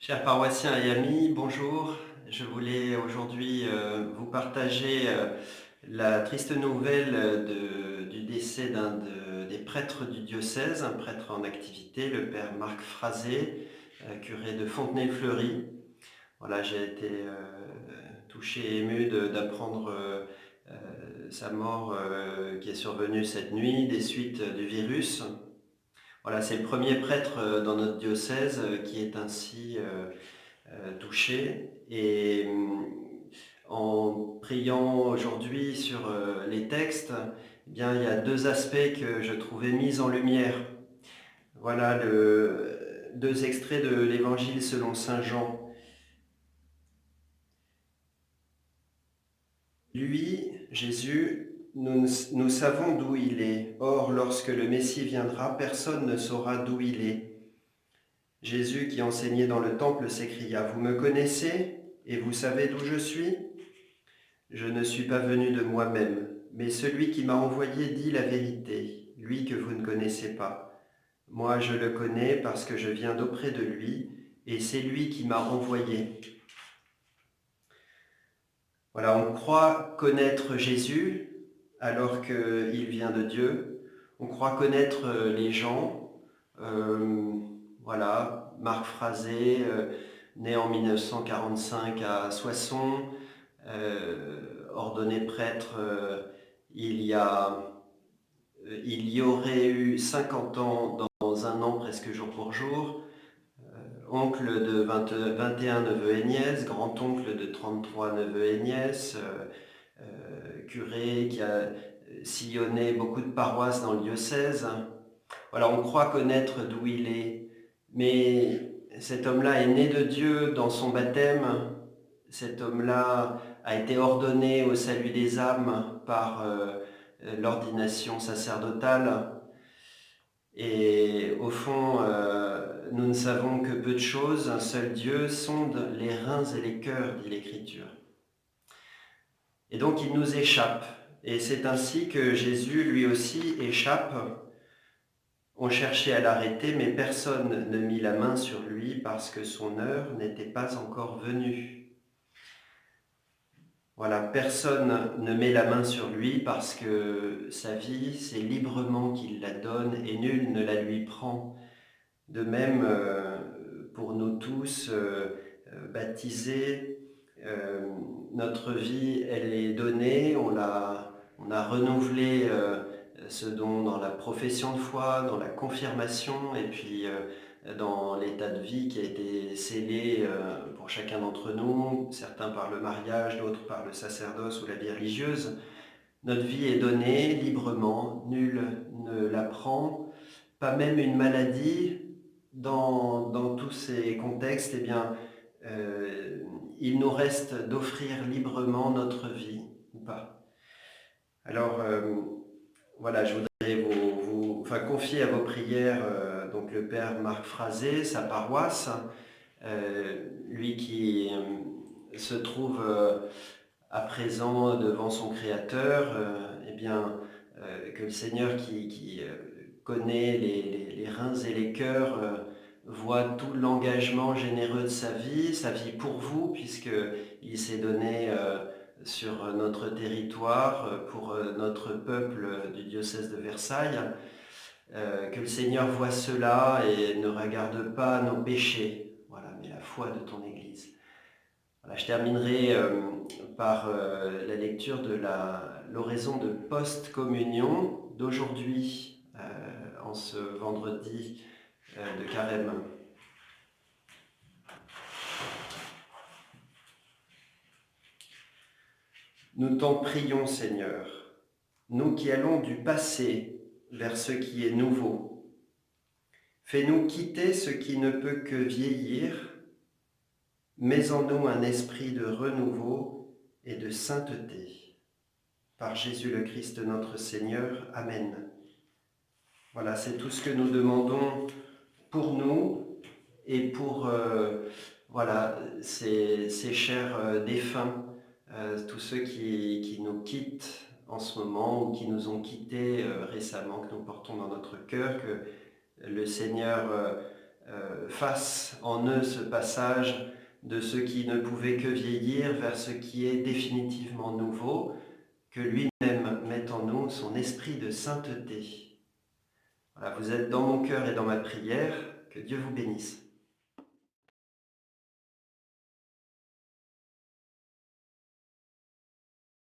Chers paroissiens et amis, bonjour. Je voulais aujourd'hui vous partager la triste nouvelle du décès des prêtres du diocèse, un prêtre en activité, le père Marc Frazé, curé de Fontenay-le-Fleury. Voilà, j'ai été touché et ému d'apprendre sa mort qui est survenue cette nuit des suites du virus. Voilà, c'est le premier prêtre dans notre diocèse qui est ainsi touché. Et en priant aujourd'hui sur les textes, eh bien, il y a deux aspects que je trouvais mis en lumière. Voilà deux extraits de l'Évangile selon saint Jean. Lui, Jésus, nous savons d'où il est. Or, lorsque le Messie viendra, personne ne saura d'où il est. Jésus, qui enseignait dans le temple, s'écria: Vous me connaissez et vous savez d'où je suis? Je ne suis pas venu de moi-même, mais celui qui m'a envoyé dit la vérité, lui que vous ne connaissez pas. Moi, je le connais parce que je viens d'auprès de lui, et c'est lui qui m'a envoyé. Voilà, on croit connaître Jésus alors qu'il vient de Dieu. On croit connaître les gens. Euh, voilà, Marc Frazé, né en 1945 à Soissons, ordonné prêtre il y aurait eu 50 ans dans un an presque jour pour jour, oncle de 21 neveux et nièces, grand-oncle de 33 neveux et nièces, curé qui a sillonné beaucoup de paroisses dans le diocèse. Voilà, on croit connaître d'où il est, mais cet homme-là est né de Dieu dans son baptême. Cet homme-là a été ordonné au salut des âmes par l'ordination sacerdotale. Et au fond, nous ne savons que peu de choses. Un seul Dieu sonde les reins et les cœurs, dit l'Écriture. Et donc il nous échappe. Et c'est ainsi que Jésus, lui aussi, échappe. On cherchait à l'arrêter, mais personne ne mit la main sur lui parce que son heure n'était pas encore venue. Voilà, personne ne met la main sur lui parce que sa vie, c'est librement qu'il la donne et nul ne la lui prend. De même, pour nous tous baptisés, notre vie, elle est donnée, on a renouvelé ce don dans la profession de foi, dans la confirmation et puis dans l'état de vie qui a été scellé pour chacun d'entre nous, certains par le mariage, d'autres par le sacerdoce ou la vie religieuse. Notre vie est donnée librement, nul ne la prend, pas même une maladie. Dans tous ces contextes, eh bien, il nous reste d'offrir librement notre vie ou pas. Alors, voilà, je voudrais enfin, confier à vos prières donc le père Marc Frazé, sa paroisse, lui qui se trouve à présent devant son Créateur, eh bien, que le Seigneur qui connaît les reins et les cœurs voit tout l'engagement généreux de sa vie pour vous, puisqu'il s'est donné sur notre territoire, pour notre peuple du diocèse de Versailles, que le Seigneur voit cela et ne regarde pas nos péchés, voilà, mais la foi de ton Église. Voilà, je terminerai par la lecture de l'oraison de post-communion d'aujourd'hui, en ce vendredi de Carême. Nous t'en prions, Seigneur, nous qui allons du passé vers ce qui est nouveau. Fais-nous quitter ce qui ne peut que vieillir. Mets en nous un esprit de renouveau et de sainteté. Par Jésus le Christ notre Seigneur. Amen. Voilà, c'est tout ce que nous demandons pour nous et pour voilà, ces chers défunts, tous ceux qui nous quittent en ce moment ou qui nous ont quittés récemment, que nous portons dans notre cœur, que le Seigneur fasse en eux ce passage de ce qui ne pouvait que vieillir vers ce qui est définitivement nouveau, que lui-même mette en nous son esprit de sainteté. Voilà, vous êtes dans mon cœur et dans ma prière, que Dieu vous bénisse.